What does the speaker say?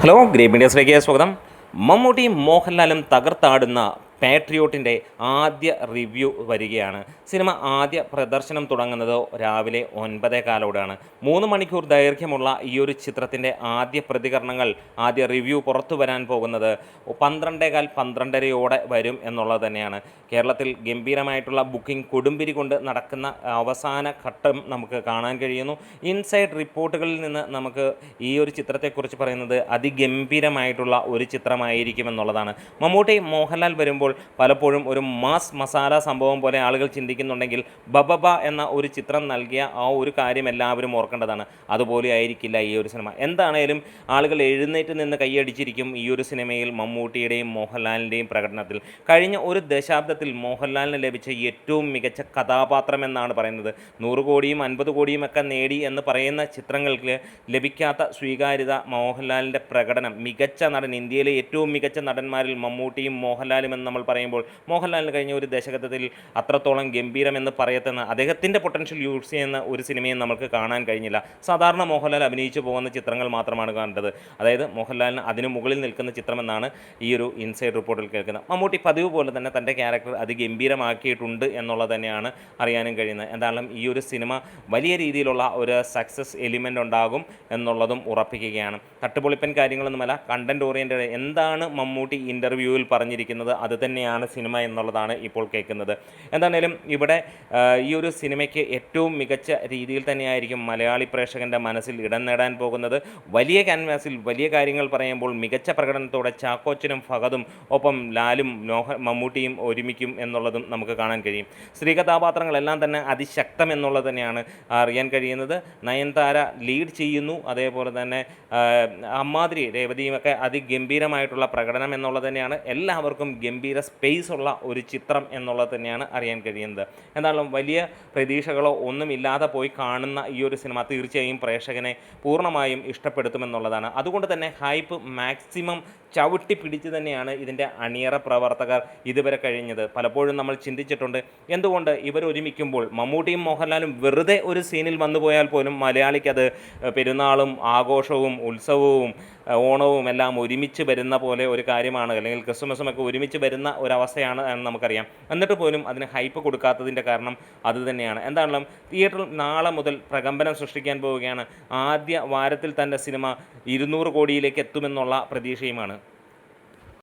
Hello great മീഡിയസിലേക്ക് സ്വാഗതം. മമ്മൂട്ടിയും മോഹൻലാലും തകർത്താടുന്ന പാട്രിയോട്ടിൻ്റെ ആദ്യ റിവ്യൂ വരികയാണ്. സിനിമ ആദ്യ പ്രദർശനം തുടങ്ങുന്നത് രാവിലെ 9:15 3 മണിക്കൂർ ദൈർഘ്യമുള്ള ഈ ഒരു ചിത്രത്തിൻ്റെ ആദ്യ പ്രതികരണങ്ങൾ, ആദ്യ റിവ്യൂ പുറത്തു വരാൻ പോകുന്നത് 12:15 വരും എന്നുള്ളത് തന്നെയാണ്. കേരളത്തിൽ ഗംഭീരമായിട്ടുള്ള ബുക്കിംഗ് കൊടുമ്പിരി കൊണ്ട് നടക്കുന്ന അവസാന ഘട്ടം നമുക്ക് കാണാൻ കഴിയുന്നു. ഇൻസൈഡ് റിപ്പോർട്ടുകളിൽ നിന്ന് നമുക്ക് ഈ ഒരു ചിത്രത്തെക്കുറിച്ച് പറയുന്നത് അതിഗംഭീരമായിട്ടുള്ള ഒരു ചിത്രമായിരിക്കുമെന്നുള്ളതാണ്. മമ്മൂട്ടി മോഹൻലാൽ വരുമ്പോൾ പലപ്പോഴും ഒരു മാസ് മസാല സംഭവം പോലെ ആളുകൾ ചിന്തിക്കുന്നുണ്ടെങ്കിൽ ബബബ എന്ന ഒരു ചിത്രം നൽകിയ ആ ഒരു കാര്യം എല്ലാവരും ഓർക്കേണ്ടതാണ്. അതുപോലെ ആയിരിക്കില്ല ഈ ഒരു സിനിമ. എന്താണേലും ആളുകൾ എഴുന്നേറ്റ് നിന്ന് കൈയടിച്ചിരിക്കും ഈ ഒരു സിനിമയിൽ മമ്മൂട്ടിയുടെയും മോഹൻലാലിൻ്റെയും പ്രകടനത്തിൽ. കഴിഞ്ഞ ഒരു ദശാബ്ദത്തിൽ മോഹൻലാലിന് ലഭിച്ച ഏറ്റവും മികച്ച കഥാപാത്രം എന്നാണ് പറയുന്നത്. 100 കോടിയും 50 കോടിയും ഒക്കെ നേടി എന്ന് പറയുന്ന ചിത്രങ്ങൾക്ക് ലഭിക്കാത്ത സ്വീകാര്യത മോഹൻലാലിൻ്റെ പ്രകടനം. മികച്ച നടൻ, ഇന്ത്യയിലെ ഏറ്റവും മികച്ച നടന്മാരിൽ മമ്മൂട്ടിയും മോഹൻലാലും എന്ന് നമ്മൾ പറയുമ്പോൾ മോഹൻലാലിന് കഴിഞ്ഞ ഒരു ദശകത്തിൽ അത്രത്തോളം ഗംഭീരമെന്ന് പറയത്തുന്ന അദ്ദേഹത്തിൻ്റെ പൊട്ടൻഷ്യൽ യൂസ് ചെയ്യുന്ന ഒരു സിനിമയും നമുക്ക് കാണാൻ കഴിഞ്ഞില്ല. സാധാരണ മോഹൻലാൽ അഭിനയിച്ചു പോകുന്ന ചിത്രങ്ങൾ മാത്രമാണ് കണ്ടത്. അതായത് മോഹൻലാലിന് അതിനു മുകളിൽ നിൽക്കുന്ന ചിത്രമെന്നാണ് ഈ ഒരു ഇൻസൈഡ് റിപ്പോർട്ടിൽ കേൾക്കുന്നത്. മമ്മൂട്ടി പതിവ് പോലെ തന്നെ തൻ്റെ ക്യാരക്ടർ അതിഗംഭീരമാക്കിയിട്ടുണ്ട് എന്നുള്ളത് തന്നെയാണ് അറിയാനും കഴിയുന്നത്. എന്തായാലും ഈ ഒരു സിനിമ വലിയ രീതിയിലുള്ള ഒരു സക്സസ് എലിമെൻ്റ് ഉണ്ടാകും എന്നുള്ളതും ഉറപ്പിക്കുകയാണ്. തട്ടുപൊളിപ്പൻ കാര്യങ്ങളൊന്നുമല്ല, കണ്ടൻറ് ഓറിയൻറ്റഡ്. എന്താണ് മമ്മൂട്ടി ഇൻ്റർവ്യൂവിൽ പറഞ്ഞിരിക്കുന്നത് അത് തന്നെയാണ് സിനിമ എന്നുള്ളതാണ് ഇപ്പോൾ കേൾക്കുന്നത്. എന്താണേലും ഇവിടെ ഈ ഒരു സിനിമയ്ക്ക് ഏറ്റവും മികച്ച രീതിയിൽ തന്നെയായിരിക്കും മലയാളി പ്രേക്ഷകൻ്റെ മനസ്സിൽ ഇടം നേടാൻ പോകുന്നത്. വലിയ ക്യാൻവാസിൽ വലിയ കാര്യങ്ങൾ പറയുമ്പോൾ മികച്ച പ്രകടനത്തോടെ ചാക്കോച്ചനും ഫഹദും ഒപ്പം ലാലും മമ്മൂട്ടിയും ഒരുമിക്കും എന്നുള്ളതും നമുക്ക് കാണാൻ കഴിയും. സ്ത്രീ കഥാപാത്രങ്ങളെല്ലാം തന്നെ അതിശക്തം എന്നുള്ളത് തന്നെയാണ് അറിയാൻ കഴിയുന്നത്. നയൻതാര ലീഡ് ചെയ്യുന്നു, അതേപോലെ തന്നെ അമ്മാതിരി രേവതിയുമൊക്കെ അതിഗംഭീരമായിട്ടുള്ള പ്രകടനം എന്നുള്ളത് തന്നെയാണ്. എല്ലാവർക്കും ഗംഭീര സ്പേസ് ഉള്ള ഒരു ചിത്രം എന്നുള്ളത് തന്നെയാണ് അറിയാൻ കഴിയുന്നത്. എന്തായാലും വലിയ പ്രതീക്ഷകളോ ഒന്നുമില്ലാതെ പോയി കാണുന്ന ഈ ഒരു സിനിമ തീർച്ചയായും പ്രേക്ഷകനെ പൂർണ്ണമായും ഇഷ്ടപ്പെടുത്തുമെന്നുള്ളതാണ്. അതുകൊണ്ട് തന്നെ ഹൈപ്പ് മാക്സിമം ചവിട്ടി പിടിച്ച് തന്നെയാണ് ഇതിൻ്റെ അണിയറ പ്രവർത്തകർ ഇതുവരെ കഴിഞ്ഞത്. പലപ്പോഴും നമ്മൾ ചിന്തിച്ചിട്ടുണ്ട്, എന്തുകൊണ്ട് ഇവർ ഒരുമിക്കുമ്പോൾ മമ്മൂട്ടിയും മോഹൻലാലും വെറുതെ ഒരു സീനിൽ വന്നു പോയാൽ പോലും മലയാളിക്കത് പെരുന്നാളും ആഘോഷവും ഉത്സവവും ഓണവും എല്ലാം ഒരുമിച്ച് വരുന്ന പോലെ ഒരു കാര്യമാണ്, അല്ലെങ്കിൽ ക്രിസ്മസും ഒക്കെ ഒരുമിച്ച് വരുന്ന ഒരവസ്ഥയാണ് എന്ന് നമുക്കറിയാം. എന്നിട്ട് പോലും അതിന് ഹൈപ്പ് കൊടുക്കാത്തതിൻ്റെ കാരണം അതുതന്നെയാണ്. എന്താണെങ്കിലും തിയേറ്ററിൽ നാളെ മുതൽ പ്രകമ്പനം സൃഷ്ടിക്കാൻ പോവുകയാണ്. ആദ്യ വാരത്തിൽ തന്നെ സിനിമ 200 കോടിയിലേക്ക് എത്തുമെന്നുള്ള പ്രതീക്ഷയുമാണ്.